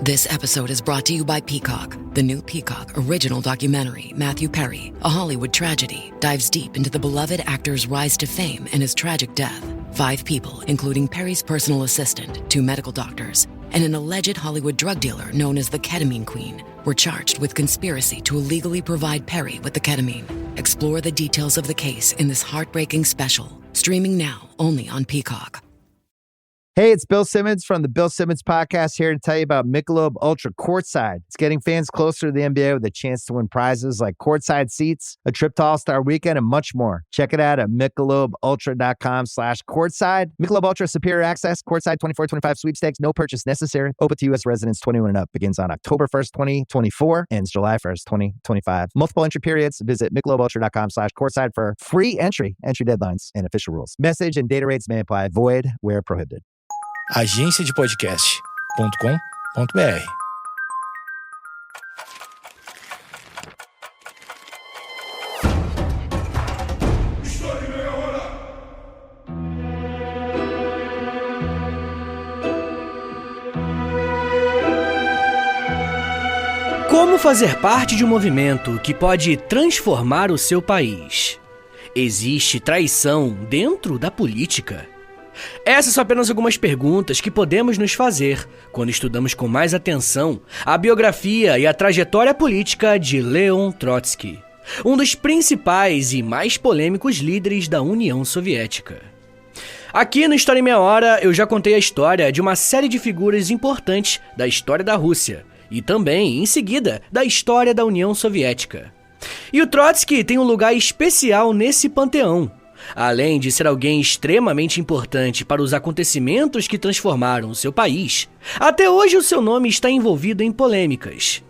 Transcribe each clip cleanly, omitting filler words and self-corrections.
This episode is brought to you by Peacock. The new Peacock original documentary, Matthew Perry, A Hollywood Tragedy, dives deep into the beloved actor's rise to fame and his tragic death. 5 people, including Perry's personal assistant, 2 medical doctors, and an alleged Hollywood drug dealer known as the Ketamine Queen, were charged with conspiracy to illegally provide Perry with the ketamine. Explore the details of the case in this heartbreaking special, streaming now only on Peacock. Hey, it's Bill Simmons from the Bill Simmons Podcast here to tell you about Michelob Ultra Courtside. It's getting fans closer to the NBA with a chance to win prizes like courtside seats, a trip to All-Star Weekend, and much more. Check it out at MichelobUltra.com/courtside. Michelob Ultra Superior Access, Courtside 24-25 sweepstakes, no purchase necessary. Open to U.S. residents 21 and up. Begins on October 1st, 2024, ends July 1st, 2025. Multiple entry periods. Visit MichelobUltra.com/courtside for free entry deadlines, and official rules. Message and data rates may apply. Void where prohibited. agenciadepodcast.com.br. Como fazer parte de um movimento que pode transformar o seu país? Existe traição dentro da política? Essas são apenas algumas perguntas que podemos nos fazer quando estudamos com mais atenção a biografia e a trajetória política de Leon Trotsky, um dos principais e mais polêmicos líderes da União Soviética. Aqui no História em Meia Hora eu já contei a história de uma série de figuras importantes da história da Rússia e também, em seguida, da história da União Soviética. E o Trotsky tem um lugar especial nesse panteão. Além de ser alguém extremamente importante para os acontecimentos que transformaram o seu país, até hoje o seu nome está envolvido em polêmicas.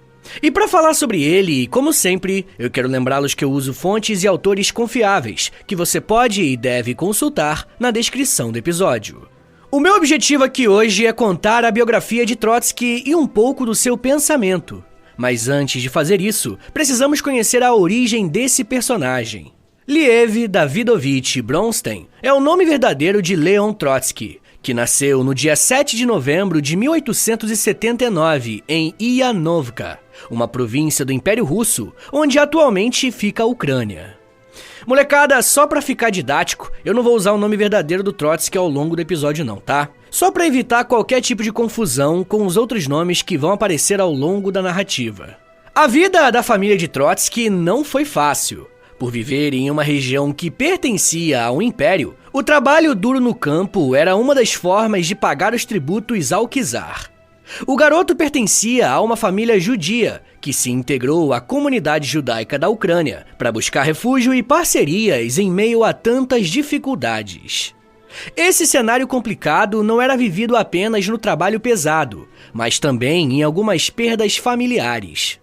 E para falar sobre ele, como sempre, eu quero lembrá-los que eu uso fontes e autores confiáveis, que você pode e deve consultar na descrição do episódio. O meu objetivo aqui hoje é contar a biografia de Trotsky e um pouco do seu pensamento. Mas antes de fazer isso, precisamos conhecer a origem desse personagem. Liev Davidovich Bronstein é o nome verdadeiro de Leon Trotsky, que nasceu no dia 7 de novembro de 1879 em Ianovka, uma província do Império Russo, onde atualmente fica a Ucrânia. Molecada, só pra ficar didático, eu não vou usar o nome verdadeiro do Trotsky ao longo do episódio não, tá? Só pra evitar qualquer tipo de confusão com os outros nomes que vão aparecer ao longo da narrativa. A vida da família de Trotsky não foi fácil. Por viver em uma região que pertencia ao Império, o trabalho duro no campo era uma das formas de pagar os tributos ao czar. O garoto pertencia a uma família judia, que se integrou à comunidade judaica da Ucrânia para buscar refúgio e parcerias em meio a tantas dificuldades. Esse cenário complicado não era vivido apenas no trabalho pesado, mas também em algumas perdas familiares.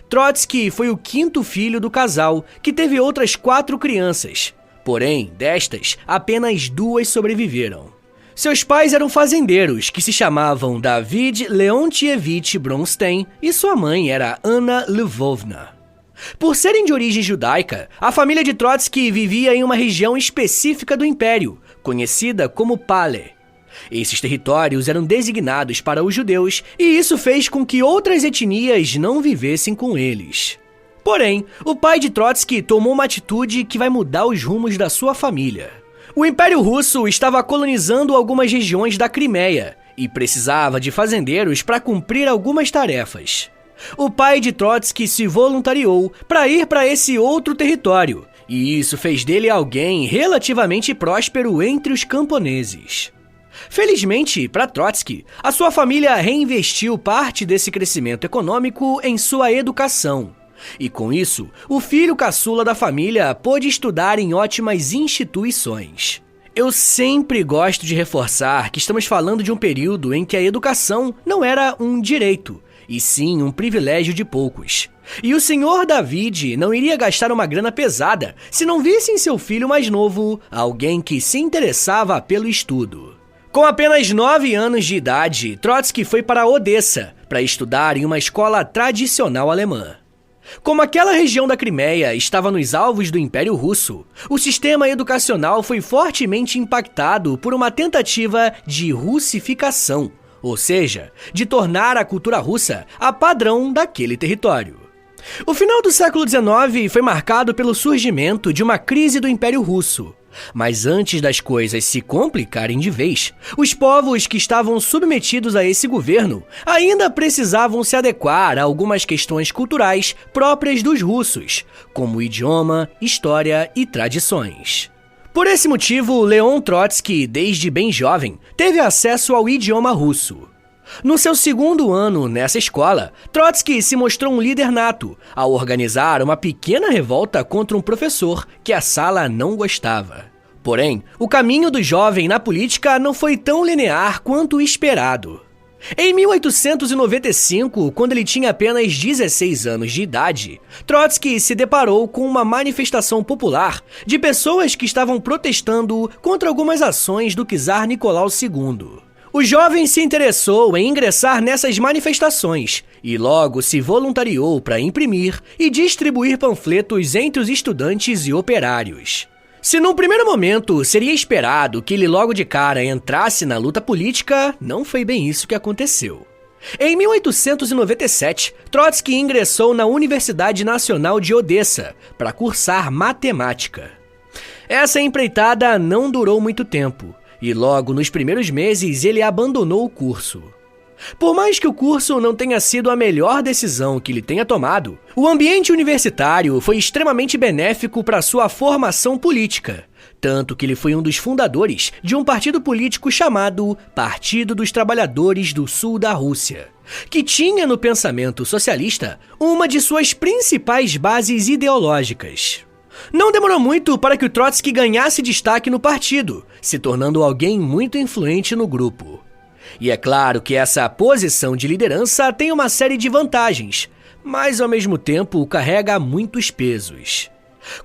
Trotsky foi o 5º filho do casal, que teve outras 4 crianças. Porém, destas, apenas 2 sobreviveram. Seus pais eram fazendeiros, que se chamavam David Leontievich Bronstein, e sua mãe era Anna Lvovna. Por serem de origem judaica, a família de Trotsky vivia em uma região específica do Império, conhecida como Pale. Esses territórios eram designados para os judeus e isso fez com que outras etnias não vivessem com eles. Porém, o pai de Trotsky tomou uma atitude que vai mudar os rumos da sua família. O Império Russo estava colonizando algumas regiões da Crimeia e precisava de fazendeiros para cumprir algumas tarefas. O pai de Trotsky se voluntariou para ir para esse outro território e isso fez dele alguém relativamente próspero entre os camponeses. Felizmente, para Trotsky, a sua família reinvestiu parte desse crescimento econômico em sua educação. E com isso, o filho caçula da família pôde estudar em ótimas instituições. Eu sempre gosto de reforçar que estamos falando de um período em que a educação não era um direito, e sim um privilégio de poucos. E o senhor David não iria gastar uma grana pesada se não visse em seu filho mais novo alguém que se interessava pelo estudo. Com apenas 9 anos de idade, Trotsky foi para Odessa para estudar em uma escola tradicional alemã. Como aquela região da Crimeia estava nos alvos do Império Russo, o sistema educacional foi fortemente impactado por uma tentativa de russificação, ou seja, de tornar a cultura russa a padrão daquele território. O final do século XIX foi marcado pelo surgimento de uma crise do Império Russo. Mas antes das coisas se complicarem de vez, os povos que estavam submetidos a esse governo ainda precisavam se adequar a algumas questões culturais próprias dos russos, como idioma, história e tradições. Por esse motivo, Leon Trotsky, desde bem jovem, teve acesso ao idioma russo. No seu segundo ano nessa escola, Trotsky se mostrou um líder nato ao organizar uma pequena revolta contra um professor que a sala não gostava. Porém, o caminho do jovem na política não foi tão linear quanto esperado. Em 1895, quando ele tinha apenas 16 anos de idade, Trotsky se deparou com uma manifestação popular de pessoas que estavam protestando contra algumas ações do czar Nicolau II. O jovem se interessou em ingressar nessas manifestações e logo se voluntariou para imprimir e distribuir panfletos entre os estudantes e operários. Se num primeiro momento seria esperado que ele logo de cara entrasse na luta política, não foi bem isso que aconteceu. Em 1897, Trotsky ingressou na Universidade Nacional de Odessa para cursar matemática. Essa empreitada não durou muito tempo. E logo nos primeiros meses ele abandonou o curso. Por mais que o curso não tenha sido a melhor decisão que ele tenha tomado, o ambiente universitário foi extremamente benéfico para sua formação política, tanto que ele foi um dos fundadores de um partido político chamado Partido dos Trabalhadores do Sul da Rússia, que tinha no pensamento socialista uma de suas principais bases ideológicas. Não demorou muito para que o Trotsky ganhasse destaque no partido, se tornando alguém muito influente no grupo. E é claro que essa posição de liderança tem uma série de vantagens, mas ao mesmo tempo carrega muitos pesos.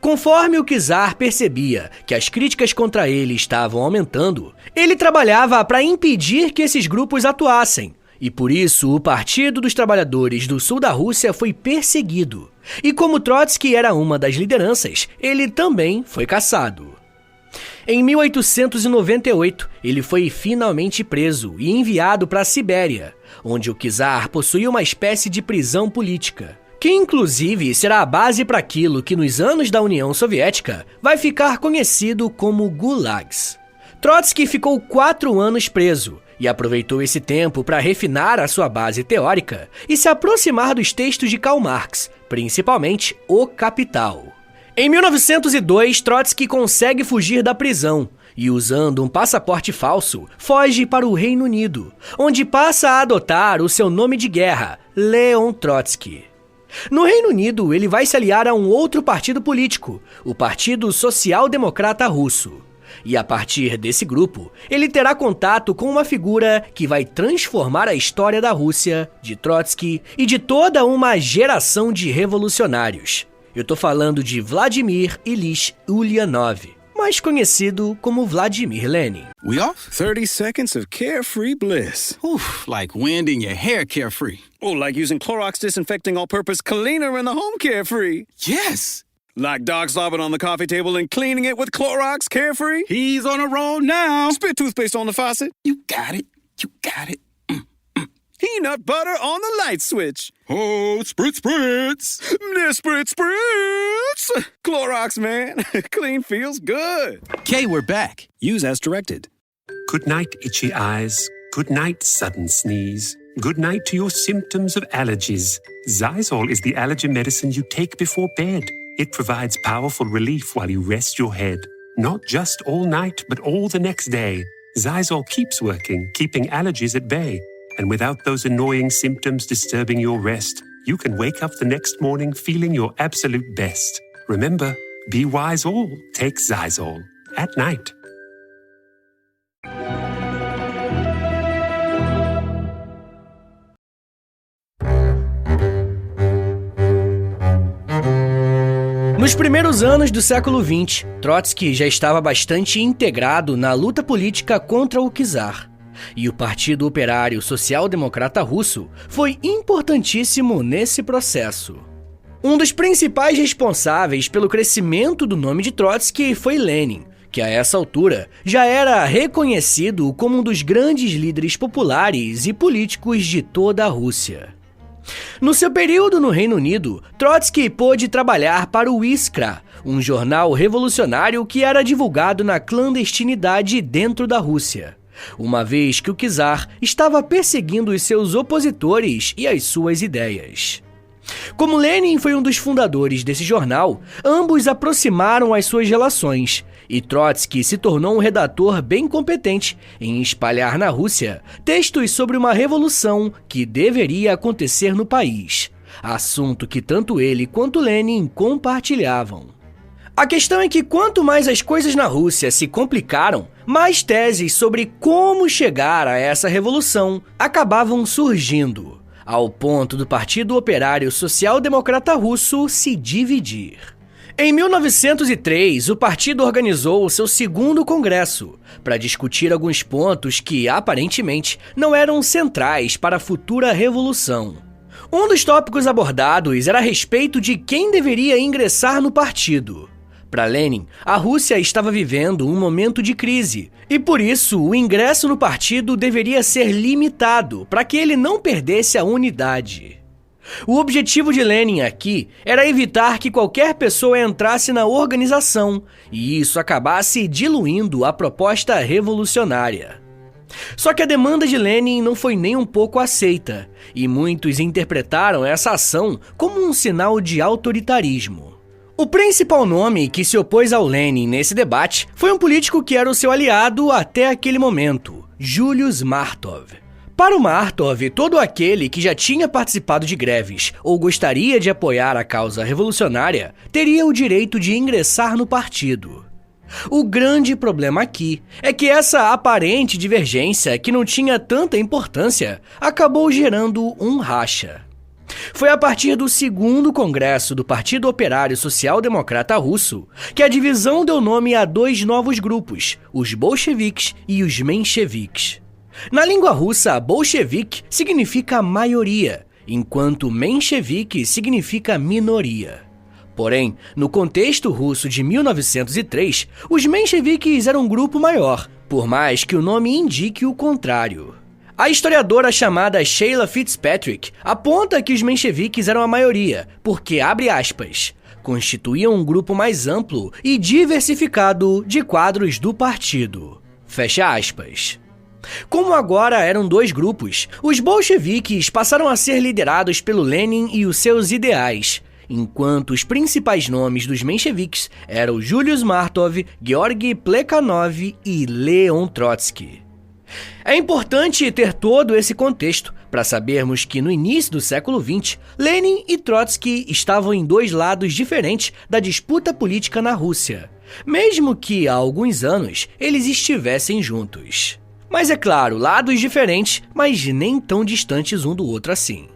Conforme o czar percebia que as críticas contra ele estavam aumentando, ele trabalhava para impedir que esses grupos atuassem, e por isso o Partido dos Trabalhadores do Sul da Rússia foi perseguido. E como Trotsky era uma das lideranças, ele também foi caçado. Em 1898, ele foi finalmente preso e enviado para a Sibéria, onde o czar possuía uma espécie de prisão política, que inclusive será a base para aquilo que nos anos da União Soviética vai ficar conhecido como gulags. Trotsky ficou 4 anos preso e aproveitou esse tempo para refinar a sua base teórica e se aproximar dos textos de Karl Marx, principalmente O Capital. Em 1902, Trotsky consegue fugir da prisão e, usando um passaporte falso, foge para o Reino Unido, onde passa a adotar o seu nome de guerra, Leon Trotsky. No Reino Unido, ele vai se aliar a um outro partido político, o Partido Social Democrata Russo. E a partir desse grupo, ele terá contato com uma figura que vai transformar a história da Rússia, de Trotsky e de toda uma geração de revolucionários. Eu tô falando de Vladimir Ilyich Ulyanov, mais conhecido como Vladimir Lenin. We off? 30 seconds of carefree bliss. Oof, like wind in your hair carefree. Oh, like using Clorox Disinfecting All-Purpose Cleaner in the home carefree. Yes! Like dog slobbing on the coffee table and cleaning it with Clorox Carefree? He's on a roll now. Spit toothpaste on the faucet? You got it. You got it. Peanut butter on the light switch. Oh, spritz, spritz. Spritz, spritz. Clorox, man. Clean feels good. Okay, we're back. Use as directed. Good night, itchy eyes. Good night, sudden sneeze. Good night to your symptoms of allergies. Zysol is the allergy medicine you take before bed. It provides powerful relief while you rest your head. Not just all night, but all the next day. Zysol keeps working, keeping allergies at bay. And without those annoying symptoms disturbing your rest, you can wake up the next morning feeling your absolute best. Remember, be wise all, take Zysol. At night. Nos primeiros anos do século XX, Trotsky já estava bastante integrado na luta política contra o czar. E o Partido Operário Social-Democrata Russo foi importantíssimo nesse processo. Um dos principais responsáveis pelo crescimento do nome de Trotsky foi Lenin, que a essa altura já era reconhecido como um dos grandes líderes populares e políticos de toda a Rússia. No seu período no Reino Unido, Trotsky pôde trabalhar para o Iskra, um jornal revolucionário que era divulgado na clandestinidade dentro da Rússia, uma vez que o czar estava perseguindo os seus opositores e as suas ideias. Como Lenin foi um dos fundadores desse jornal, ambos aproximaram as suas relações, e Trotsky se tornou um redator bem competente em espalhar na Rússia textos sobre uma revolução que deveria acontecer no país, assunto que tanto ele quanto Lenin compartilhavam. A questão é que quanto mais as coisas na Rússia se complicaram, mais teses sobre como chegar a essa revolução acabavam surgindo, ao ponto do Partido Operário Social-Democrata Russo se dividir. Em 1903, o partido organizou o seu segundo congresso para discutir alguns pontos que, aparentemente, não eram centrais para a futura revolução. Um dos tópicos abordados era a respeito de quem deveria ingressar no partido. Para Lenin, a Rússia estava vivendo um momento de crise, e por isso o ingresso no partido deveria ser limitado para que ele não perdesse a unidade. O objetivo de Lenin aqui era evitar que qualquer pessoa entrasse na organização e isso acabasse diluindo a proposta revolucionária. Só que a demanda de Lenin não foi nem um pouco aceita, e muitos interpretaram essa ação como um sinal de autoritarismo. O principal nome que se opôs ao Lenin nesse debate foi um político que era o seu aliado até aquele momento, Julius Martov. Para o Martov, todo aquele que já tinha participado de greves ou gostaria de apoiar a causa revolucionária teria o direito de ingressar no partido. O grande problema aqui é que essa aparente divergência, que não tinha tanta importância, acabou gerando um racha. Foi a partir do segundo congresso do Partido Operário Social-Democrata Russo que a divisão deu nome a dois novos grupos, os bolcheviques e os mencheviques. Na língua russa, bolchevique significa maioria, enquanto menchevique significa minoria. Porém, no contexto russo de 1903, os mencheviques eram um grupo maior, por mais que o nome indique o contrário. A historiadora chamada Sheila Fitzpatrick aponta que os mencheviques eram a maioria, porque, abre aspas, constituíam um grupo mais amplo e diversificado de quadros do partido. Fecha aspas. Como agora eram dois grupos, os bolcheviques passaram a ser liderados pelo Lenin e os seus ideais, enquanto os principais nomes dos mencheviques eram Julius Martov, Georgy Plekhanov e Leon Trotsky. É importante ter todo esse contexto para sabermos que no início do século XX, Lenin e Trotsky estavam em dois lados diferentes da disputa política na Rússia, mesmo que há alguns anos eles estivessem juntos. Mas é claro, lados diferentes, mas nem tão distantes um do outro assim.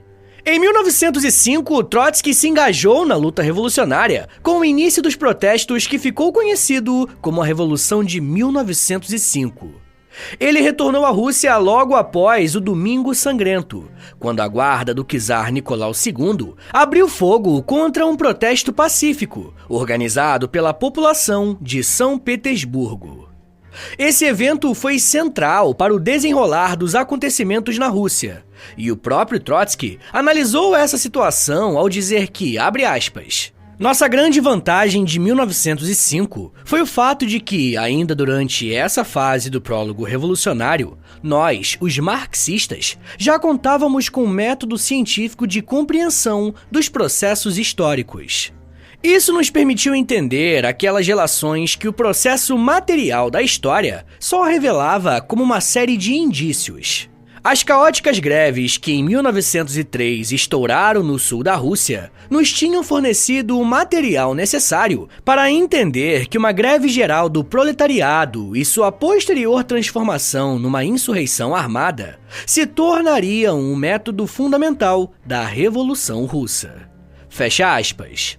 Em 1905, Trotsky se engajou na luta revolucionária com o início dos protestos que ficou conhecido como a Revolução de 1905. Ele retornou à Rússia logo após o Domingo Sangrento, quando a guarda do czar Nicolau II abriu fogo contra um protesto pacífico, organizado pela população de São Petersburgo. Esse evento foi central para o desenrolar dos acontecimentos na Rússia, e o próprio Trotsky analisou essa situação ao dizer que, abre aspas, nossa grande vantagem de 1905 foi o fato de que, ainda durante essa fase do prólogo revolucionário, nós, os marxistas, já contávamos com um método científico de compreensão dos processos históricos. Isso nos permitiu entender aquelas relações que o processo material da história só revelava como uma série de indícios. As caóticas greves que em 1903 estouraram no sul da Rússia nos tinham fornecido o material necessário para entender que uma greve geral do proletariado e sua posterior transformação numa insurreição armada se tornariam um método fundamental da Revolução Russa. Fecha aspas.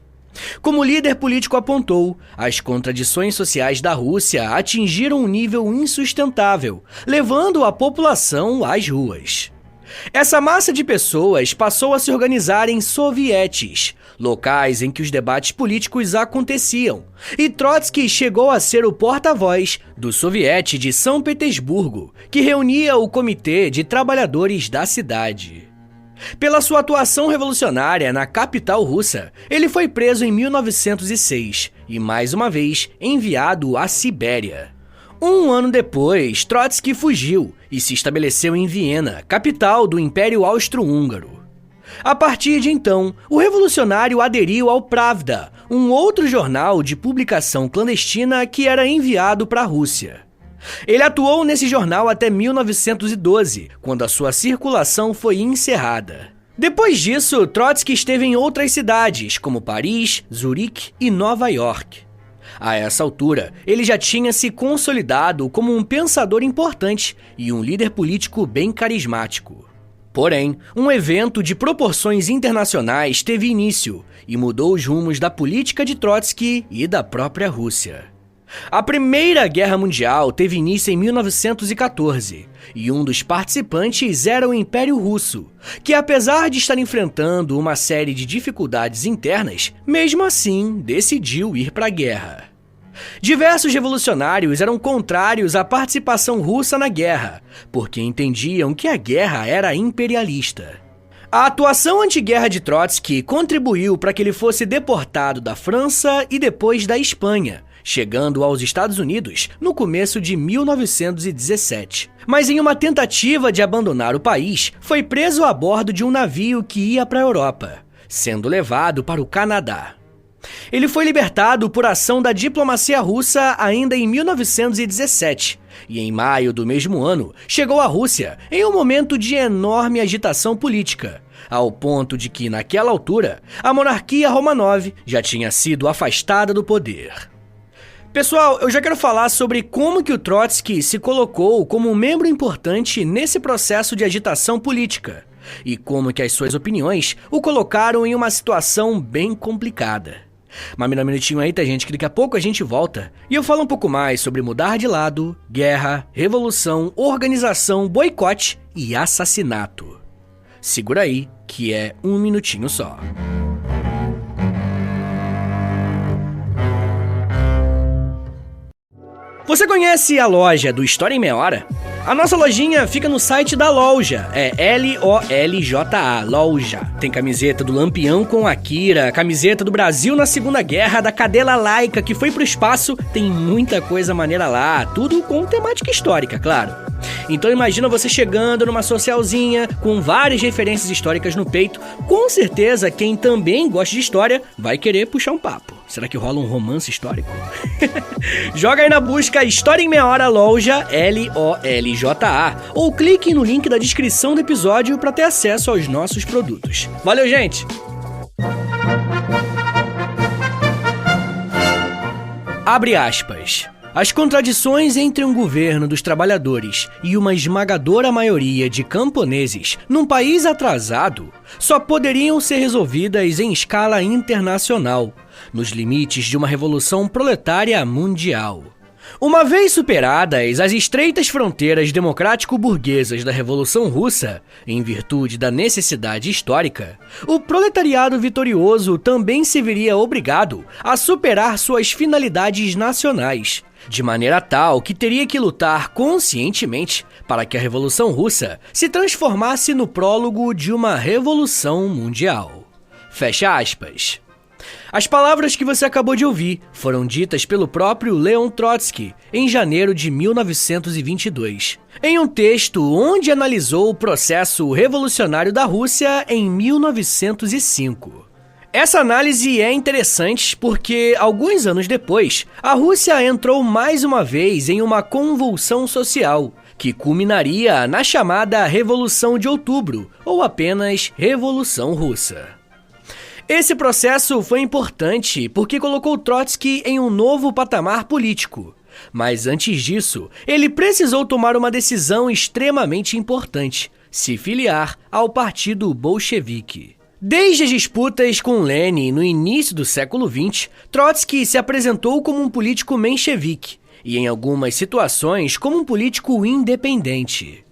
Como o líder político apontou, as contradições sociais da Rússia atingiram um nível insustentável, levando a população às ruas. Essa massa de pessoas passou a se organizar em sovietes, locais em que os debates políticos aconteciam, e Trotsky chegou a ser o porta-voz do Soviete de São Petersburgo, que reunia o Comitê de Trabalhadores da cidade. Pela sua atuação revolucionária na capital russa, ele foi preso em 1906 e, mais uma vez, enviado à Sibéria. Um ano depois, Trotsky fugiu e se estabeleceu em Viena, capital do Império Austro-Húngaro. A partir de então, o revolucionário aderiu ao Pravda, um outro jornal de publicação clandestina que era enviado para a Rússia. Ele atuou nesse jornal até 1912, quando a sua circulação foi encerrada. Depois disso, Trotsky esteve em outras cidades, como Paris, Zurique e Nova York. A essa altura, ele já tinha se consolidado como um pensador importante e um líder político bem carismático. Porém, um evento de proporções internacionais teve início e mudou os rumos da política de Trotsky e da própria Rússia. A Primeira Guerra Mundial teve início em 1914, e um dos participantes era o Império Russo, que apesar de estar enfrentando uma série de dificuldades internas, mesmo assim decidiu ir para a guerra. Diversos revolucionários eram contrários à participação russa na guerra, porque entendiam que a guerra era imperialista. A atuação anti-guerra de Trotsky contribuiu para que ele fosse deportado da França e depois da Espanha, chegando aos Estados Unidos no começo de 1917. Mas em uma tentativa de abandonar o país, foi preso a bordo de um navio que ia para a Europa, sendo levado para o Canadá. Ele foi libertado por ação da diplomacia russa ainda em 1917, e em maio do mesmo ano chegou à Rússia em um momento de enorme agitação política, ao ponto de que, naquela altura, a monarquia Romanov já tinha sido afastada do poder. Pessoal, eu já quero falar sobre como que o Trotsky se colocou como um membro importante nesse processo de agitação política, e como que as suas opiniões o colocaram em uma situação bem complicada. Mas me dá um minutinho aí, tá, gente, que daqui a pouco a gente volta e eu falo um pouco mais sobre mudar de lado, guerra, revolução, organização, boicote e assassinato. Segura aí, que é um minutinho só. Você conhece a loja do História em Meia Hora? A nossa lojinha fica no site da Loja, é L-O-L-J-A, Loja. Tem camiseta do Lampião com Akira, camiseta do Brasil na Segunda Guerra, da cadela laica que foi pro espaço, tem muita coisa maneira lá, tudo com temática histórica, claro. Então imagina você chegando numa socialzinha, com várias referências históricas no peito, com certeza quem também gosta de história vai querer puxar um papo. Será que rola um romance histórico? Joga aí na busca História em Meia Hora Loja, L-O-L-J-A, ou clique no link da descrição do episódio para ter acesso aos nossos produtos. Valeu, gente! Abre aspas. As contradições entre um governo dos trabalhadores e uma esmagadora maioria de camponeses num país atrasado só poderiam ser resolvidas em escala internacional, nos limites de uma revolução proletária mundial. Uma vez superadas as estreitas fronteiras democrático-burguesas da Revolução Russa, em virtude da necessidade histórica, o proletariado vitorioso também se veria obrigado a superar suas finalidades nacionais, de maneira tal que teria que lutar conscientemente para que a Revolução Russa se transformasse no prólogo de uma revolução mundial. Fecha aspas. As palavras que você acabou de ouvir foram ditas pelo próprio Leon Trotsky em janeiro de 1922, em um texto onde analisou o processo revolucionário da Rússia em 1905. Essa análise é interessante porque, alguns anos depois, a Rússia entrou mais uma vez em uma convulsão social, que culminaria na chamada Revolução de Outubro, ou apenas Revolução Russa. Esse processo foi importante porque colocou Trotsky em um novo patamar político. Mas antes disso, ele precisou tomar uma decisão extremamente importante: se filiar ao Partido Bolchevique. Desde as disputas com Lenin no início do século XX, Trotsky se apresentou como um político menchevique e, em algumas situações, como um político independente.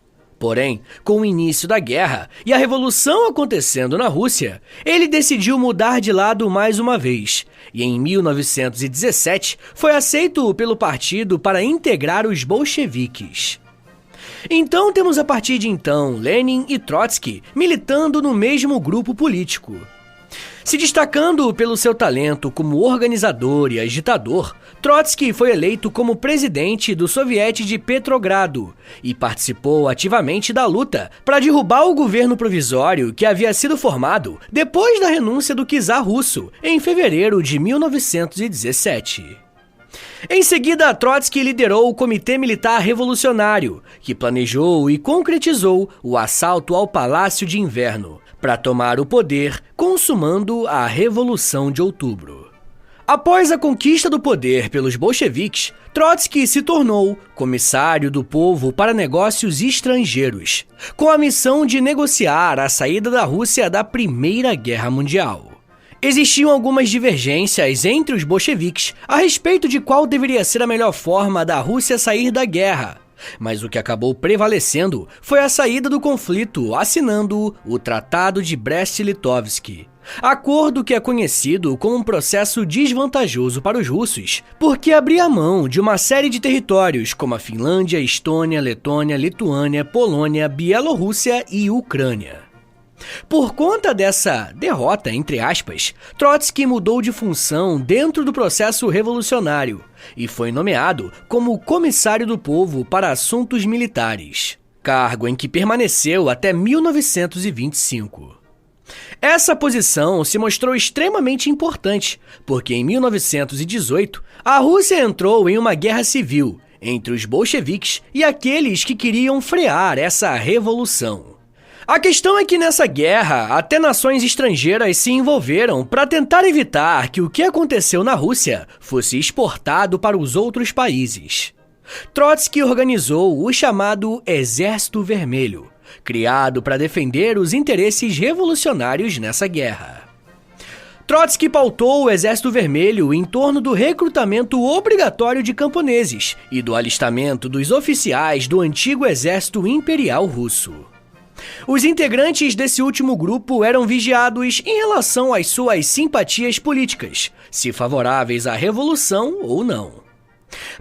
Porém, com o início da guerra e a revolução acontecendo na Rússia, ele decidiu mudar de lado mais uma vez, e em 1917 foi aceito pelo partido para integrar os bolcheviques. Então temos a partir de então Lenin e Trotsky militando no mesmo grupo político. Se destacando pelo seu talento como organizador e agitador, Trotsky foi eleito como presidente do Soviete de Petrogrado e participou ativamente da luta para derrubar o governo provisório que havia sido formado depois da renúncia do czar russo em fevereiro de 1917. Em seguida, Trotsky liderou o Comitê Militar Revolucionário, que planejou e concretizou o assalto ao Palácio de Inverno, para tomar o poder, consumando a Revolução de Outubro. Após a conquista do poder pelos bolcheviques, Trotsky se tornou comissário do povo para negócios estrangeiros, com a missão de negociar a saída da Rússia da Primeira Guerra Mundial. Existiam algumas divergências entre os bolcheviques a respeito de qual deveria ser a melhor forma da Rússia sair da guerra, mas o que acabou prevalecendo foi a saída do conflito assinando o Tratado de Brest-Litovsk, acordo que é conhecido como um processo desvantajoso para os russos, porque abria mão de uma série de territórios como a Finlândia, Estônia, Letônia, Lituânia, Polônia, Bielorrússia e Ucrânia. Por conta dessa derrota, entre aspas, Trotsky mudou de função dentro do processo revolucionário e foi nomeado como comissário do povo para assuntos militares, cargo em que permaneceu até 1925. Essa posição se mostrou extremamente importante, porque em 1918 a Rússia entrou em uma guerra civil entre os bolcheviques e aqueles que queriam frear essa revolução. A questão é que nessa guerra, até nações estrangeiras se envolveram para tentar evitar que o que aconteceu na Rússia fosse exportado para os outros países. Trotsky organizou o chamado Exército Vermelho, criado para defender os interesses revolucionários nessa guerra. Trotsky pautou o Exército Vermelho em torno do recrutamento obrigatório de camponeses e do alistamento dos oficiais do antigo Exército Imperial Russo. Os integrantes desse último grupo eram vigiados em relação às suas simpatias políticas, se favoráveis à revolução ou não.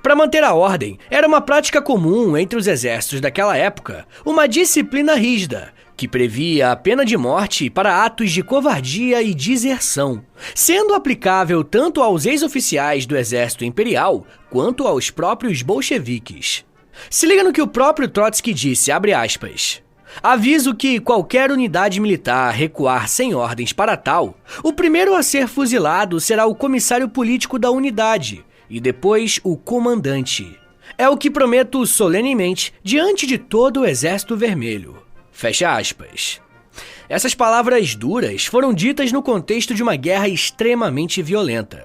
Para manter a ordem, era uma prática comum entre os exércitos daquela época, uma disciplina rígida, que previa a pena de morte para atos de covardia e deserção, sendo aplicável tanto aos ex-oficiais do exército imperial quanto aos próprios bolcheviques. Se liga no que o próprio Trotsky disse, abre aspas. Aviso que qualquer unidade militar recuar sem ordens para tal, o primeiro a ser fuzilado será o comissário político da unidade e depois o comandante. É o que prometo solenemente diante de todo o Exército Vermelho. Fecha aspas. Essas palavras duras foram ditas no contexto de uma guerra extremamente violenta,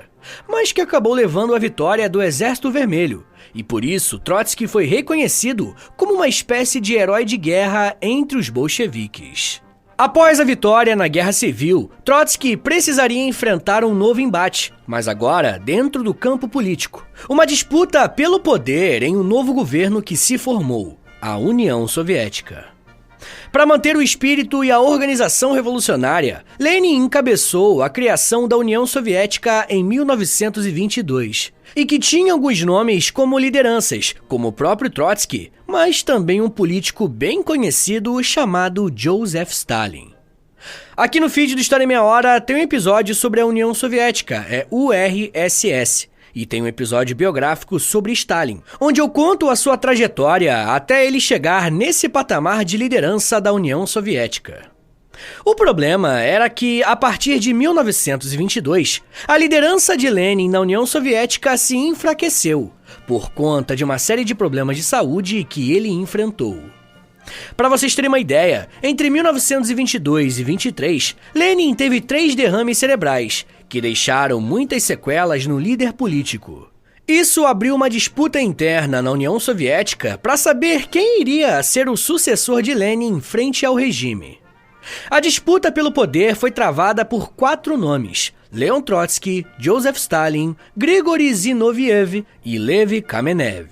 mas que acabou levando à vitória do Exército Vermelho, e por isso Trotsky foi reconhecido como uma espécie de herói de guerra entre os bolcheviques. Após a vitória na Guerra Civil, Trotsky precisaria enfrentar um novo embate, mas agora dentro do campo político. Uma disputa pelo poder em um novo governo que se formou, a União Soviética. Para manter o espírito e a organização revolucionária, Lenin encabeçou a criação da União Soviética em 1922, e que tinha alguns nomes como lideranças, como o próprio Trotsky, mas também um político bem conhecido chamado Joseph Stalin. Aqui no feed do História em Meia Hora tem um episódio sobre a União Soviética, URSS, e tem um episódio biográfico sobre Stalin, onde eu conto a sua trajetória até ele chegar nesse patamar de liderança da União Soviética. O problema era que, a partir de 1922, a liderança de Lenin na União Soviética se enfraqueceu, por conta de uma série de problemas de saúde que ele enfrentou. Para vocês terem uma ideia, entre 1922 e 23, Lenin teve 3 derrames cerebrais, que deixaram muitas sequelas no líder político. Isso abriu uma disputa interna na União Soviética para saber quem iria ser o sucessor de Lenin frente ao regime. A disputa pelo poder foi travada por 4 nomes: Leon Trotsky, Joseph Stalin, Grigory Zinoviev e Lev Kamenev.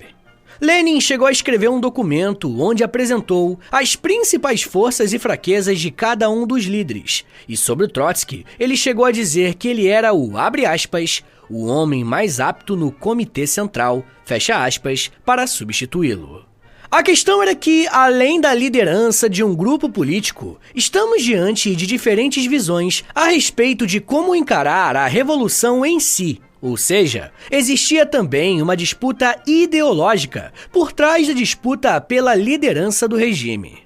Lenin chegou a escrever um documento onde apresentou as principais forças e fraquezas de cada um dos líderes. E sobre o Trotsky, ele chegou a dizer que ele era o, abre aspas, o homem mais apto no Comitê Central, fecha aspas, para substituí-lo. A questão era que, além da liderança de um grupo político, estamos diante de diferentes visões a respeito de como encarar a revolução em si. Ou seja, existia também uma disputa ideológica por trás da disputa pela liderança do regime.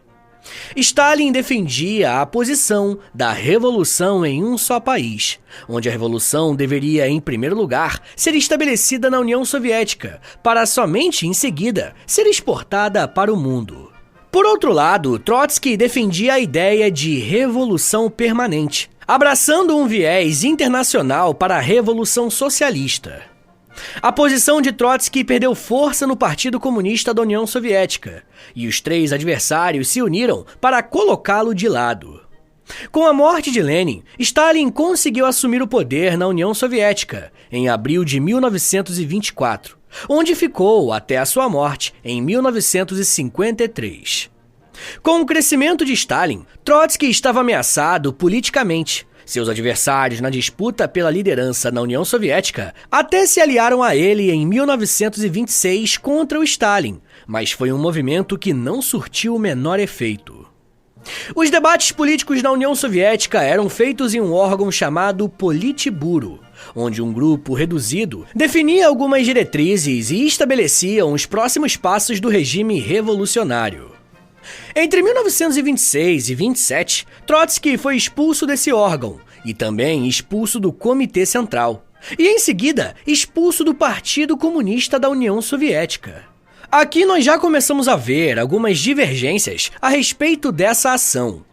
Stalin defendia a posição da revolução em um só país, onde a revolução deveria, em primeiro lugar, ser estabelecida na União Soviética, para somente em seguida ser exportada para o mundo. Por outro lado, Trotsky defendia a ideia de revolução permanente, abraçando um viés internacional para a Revolução Socialista. A posição de Trotsky perdeu força no Partido Comunista da União Soviética, e os três adversários se uniram para colocá-lo de lado. Com a morte de Lenin, Stalin conseguiu assumir o poder na União Soviética em abril de 1924, onde ficou até a sua morte em 1953. Com o crescimento de Stalin, Trotsky estava ameaçado politicamente. Seus adversários na disputa pela liderança na União Soviética até se aliaram a ele em 1926 contra o Stalin, mas foi um movimento que não surtiu o menor efeito. Os debates políticos na União Soviética eram feitos em um órgão chamado Politburo, onde um grupo reduzido definia algumas diretrizes e estabelecia os próximos passos do regime revolucionário. Entre 1926 e 27, Trotsky foi expulso desse órgão e também expulso do Comitê Central, e em seguida expulso do Partido Comunista da União Soviética. Aqui nós já começamos a ver algumas divergências a respeito dessa ação.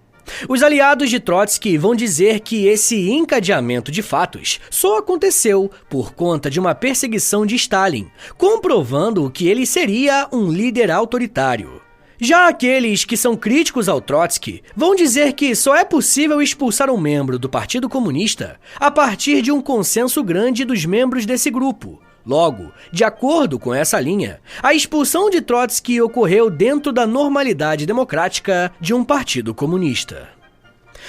Os aliados de Trotsky vão dizer que esse encadeamento de fatos só aconteceu por conta de uma perseguição de Stalin, comprovando que ele seria um líder autoritário. Já aqueles que são críticos ao Trotsky vão dizer que só é possível expulsar um membro do Partido Comunista a partir de um consenso grande dos membros desse grupo. Logo, de acordo com essa linha, a expulsão de Trotsky ocorreu dentro da normalidade democrática de um partido comunista.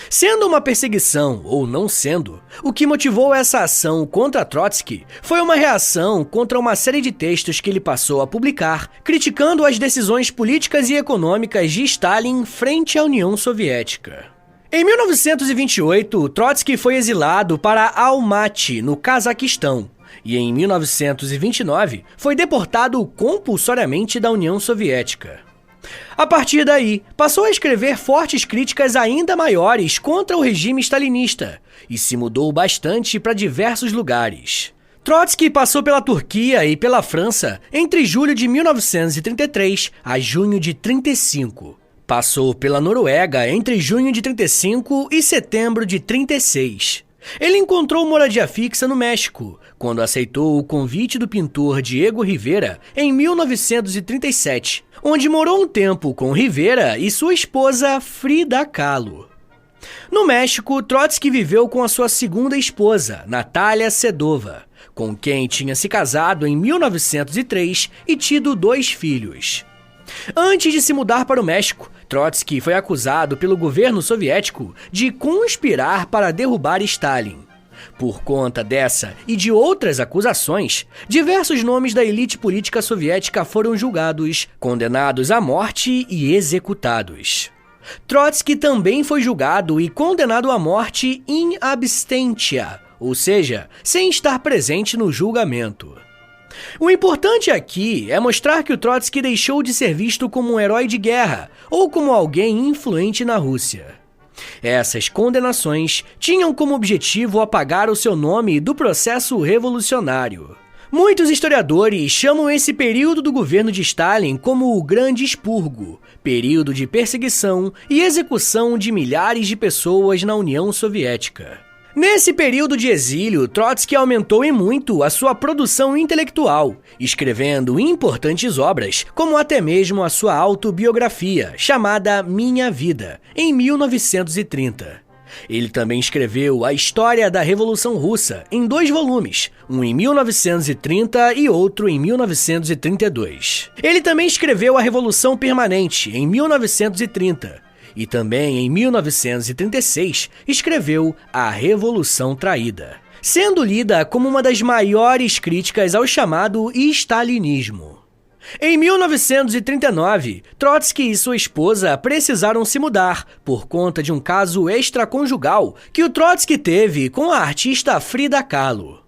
Sendo uma perseguição ou não sendo, o que motivou essa ação contra Trotsky foi uma reação contra uma série de textos que ele passou a publicar, criticando as decisões políticas e econômicas de Stalin frente à União Soviética. Em 1928, Trotsky foi exilado para Almaty, no Cazaquistão, e em 1929 foi deportado compulsoriamente da União Soviética. A partir daí, passou a escrever fortes críticas ainda maiores contra o regime stalinista e se mudou bastante para diversos lugares. Trotsky passou pela Turquia e pela França entre julho de 1933 a junho de 1935. Passou pela Noruega entre junho de 1935 e setembro de 1936. Ele encontrou moradia fixa no México, quando aceitou o convite do pintor Diego Rivera em 1937, onde morou um tempo com Rivera e sua esposa Frida Kahlo. No México, Trotsky viveu com a sua segunda esposa, Natália Sedova, com quem tinha se casado em 1903 e tido 2 filhos. Antes de se mudar para o México, Trotsky foi acusado pelo governo soviético de conspirar para derrubar Stalin. Por conta dessa e de outras acusações, diversos nomes da elite política soviética foram julgados, condenados à morte e executados. Trotsky também foi julgado e condenado à morte in absentia, ou seja, sem estar presente no julgamento. O importante aqui é mostrar que o Trotsky deixou de ser visto como um herói de guerra ou como alguém influente na Rússia. Essas condenações tinham como objetivo apagar o seu nome do processo revolucionário. Muitos historiadores chamam esse período do governo de Stalin como o Grande Expurgo, período de perseguição e execução de milhares de pessoas na União Soviética. Nesse período de exílio, Trotsky aumentou em muito a sua produção intelectual, escrevendo importantes obras, como até mesmo a sua autobiografia, chamada Minha Vida, em 1930. Ele também escreveu a História da Revolução Russa em 2 volumes, um em 1930 e outro em 1932. Ele também escreveu a Revolução Permanente em 1930 e também em 1936 escreveu a Revolução Traída, sendo lida como uma das maiores críticas ao chamado stalinismo. Em 1939, Trotsky e sua esposa precisaram se mudar por conta de um caso extraconjugal que o Trotsky teve com a artista Frida Kahlo.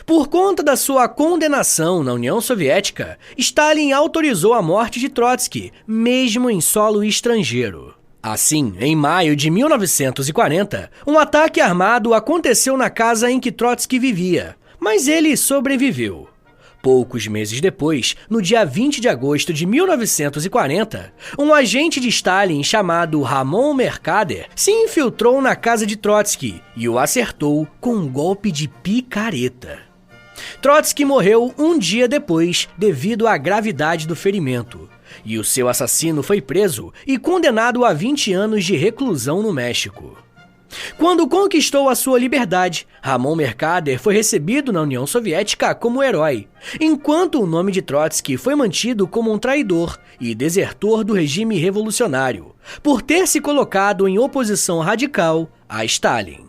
Por conta da sua condenação na União Soviética, Stalin autorizou a morte de Trotsky, mesmo em solo estrangeiro. Assim, em maio de 1940, um ataque armado aconteceu na casa em que Trotsky vivia, mas ele sobreviveu. Poucos meses depois, no dia 20 de agosto de 1940, um agente de Stalin chamado Ramon Mercader se infiltrou na casa de Trotsky e o acertou com um golpe de picareta. Trotsky morreu um dia depois devido à gravidade do ferimento, e o seu assassino foi preso e condenado a 20 anos de reclusão no México. Quando conquistou a sua liberdade, Ramon Mercader foi recebido na União Soviética como herói, enquanto o nome de Trotsky foi mantido como um traidor e desertor do regime revolucionário, por ter se colocado em oposição radical a Stalin.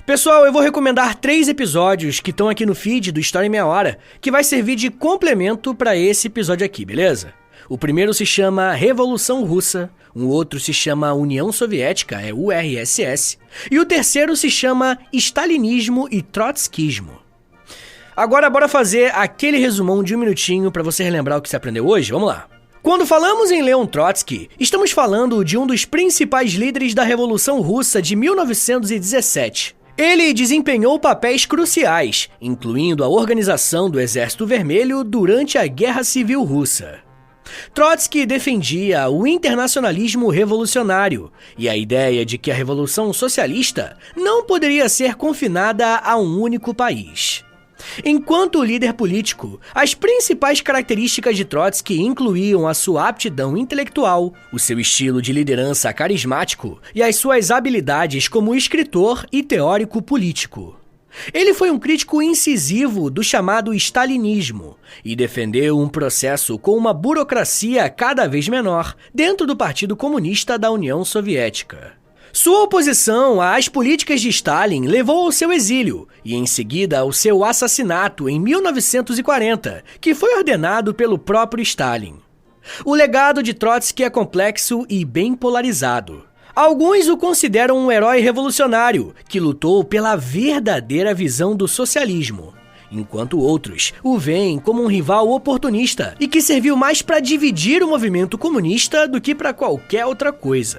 Pessoal, eu vou recomendar 3 episódios que estão aqui no feed do História em Meia Hora, que vai servir de complemento para esse episódio aqui, beleza? O primeiro se chama Revolução Russa, o outro se chama União Soviética, é URSS, e o terceiro se chama Stalinismo e Trotskismo. Agora bora fazer aquele resumão de 1 minutinho para você relembrar o que você aprendeu hoje, vamos lá. Quando falamos em Leon Trotsky, estamos falando de um dos principais líderes da Revolução Russa de 1917. Ele desempenhou papéis cruciais, incluindo a organização do Exército Vermelho durante a Guerra Civil Russa. Trotsky defendia o internacionalismo revolucionário e a ideia de que a Revolução Socialista não poderia ser confinada a um único país. Enquanto líder político, as principais características de Trotsky incluíam a sua aptidão intelectual, o seu estilo de liderança carismático e as suas habilidades como escritor e teórico político. Ele foi um crítico incisivo do chamado stalinismo e defendeu um processo com uma burocracia cada vez menor dentro do Partido Comunista da União Soviética. Sua oposição às políticas de Stalin levou ao seu exílio e, em seguida, ao seu assassinato em 1940, que foi ordenado pelo próprio Stalin. O legado de Trotsky é complexo e bem polarizado. Alguns o consideram um herói revolucionário que lutou pela verdadeira visão do socialismo, enquanto outros o veem como um rival oportunista e que serviu mais para dividir o movimento comunista do que para qualquer outra coisa.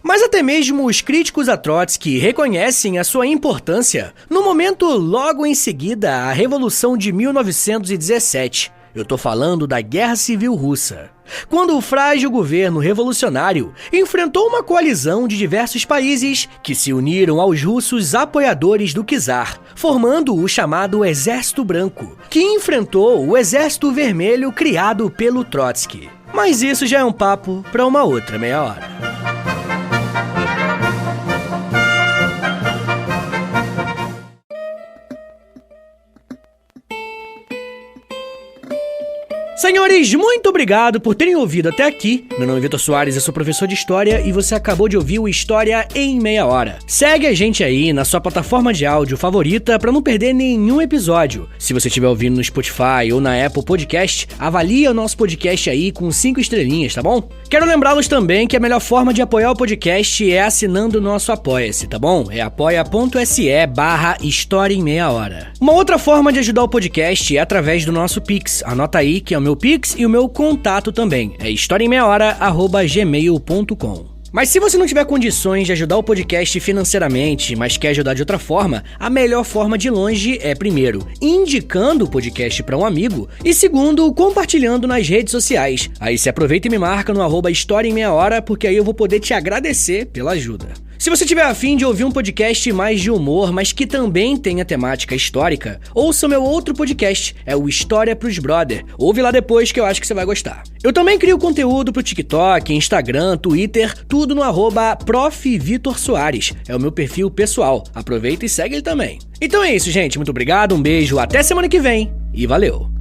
Mas até mesmo os críticos a Trotsky reconhecem a sua importância no momento logo em seguida à Revolução de 1917. Eu tô falando da Guerra Civil Russa, quando o frágil governo revolucionário enfrentou uma coalizão de diversos países que se uniram aos russos apoiadores do czar, formando o chamado Exército Branco, que enfrentou o Exército Vermelho criado pelo Trotsky. Mas isso já é um papo para uma outra meia hora. Senhores, muito obrigado por terem ouvido até aqui. Meu nome é Vitor Soares, eu sou professor de História e você acabou de ouvir o História em Meia Hora. Segue a gente aí na sua plataforma de áudio favorita para não perder nenhum episódio. Se você estiver ouvindo no Spotify ou na Apple Podcast, avalia o nosso podcast aí com 5 estrelinhas, tá bom? Quero lembrá-los também que a melhor forma de apoiar o podcast é assinando o nosso Apoia-se, tá bom? É apoia.se/História em Meia Hora. Uma outra forma de ajudar o podcast é através do nosso Pix. Anota aí que é o meu Pix e o meu contato também. É historiaemmeiahora@gmail.com. Mas se você não tiver condições de ajudar o podcast financeiramente, mas quer ajudar de outra forma, a melhor forma de longe é, primeiro, indicando o podcast para um amigo e, segundo, compartilhando nas redes sociais. Aí se aproveita e me marca no @História em Meia Hora, porque aí eu vou poder te agradecer pela ajuda. Se você tiver afim de ouvir um podcast mais de humor, mas que também tenha temática histórica, ouça meu outro podcast, é o História pros Brother. Ouve lá depois que eu acho que você vai gostar. Eu também crio conteúdo pro TikTok, Instagram, Twitter, tudo no @ProfVitorSoares. É o meu perfil pessoal. Aproveita e segue ele também. Então é isso, gente. Muito obrigado, um beijo, até semana que vem e valeu!